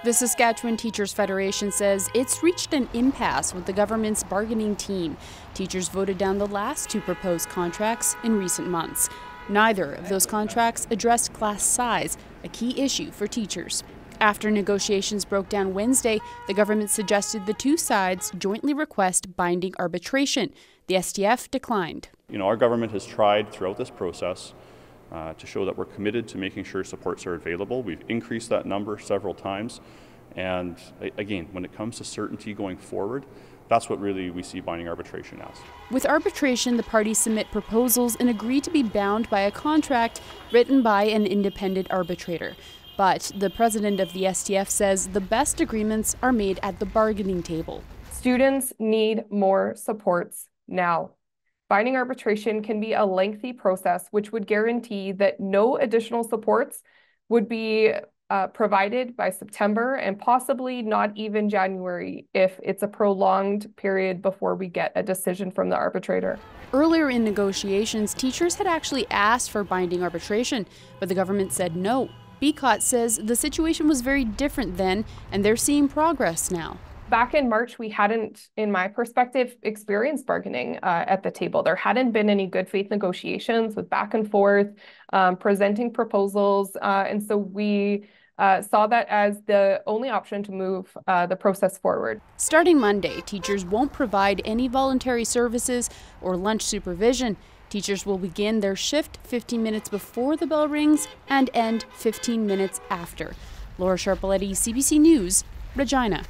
The Saskatchewan Teachers Federation says it's reached an impasse with the government's bargaining team. Teachers voted down the last two proposed contracts in recent months. Neither of those contracts addressed class size, a key issue for teachers. After negotiations broke down Wednesday, the government suggested the two sides jointly request binding arbitration. The STF declined. Our government has tried throughout this process to show that we're committed to making sure supports are available. We've increased that number several times. And again, when it comes to certainty going forward, that's what really we see binding arbitration as. With arbitration, the parties submit proposals and agree to be bound by a contract written by an independent arbitrator. But the president of the STF says the best agreements are made at the bargaining table. Students need more supports now. Binding arbitration can be a lengthy process, which would guarantee that no additional supports would be provided by September and possibly not even January if it's a prolonged period before we get a decision from the arbitrator. Earlier in negotiations, teachers had actually asked for binding arbitration, but the government said no. BCOT says the situation was very different then, and they're seeing progress now. Back in March, we hadn't, in my perspective, experienced bargaining at the table. There hadn't been any good faith negotiations with back and forth, presenting proposals. And so we saw that as the only option to move the process forward. Starting Monday, teachers won't provide any voluntary services or lunch supervision. Teachers will begin their shift 15 minutes before the bell rings and end 15 minutes after. Laura Sharpaletti, CBC News, Regina.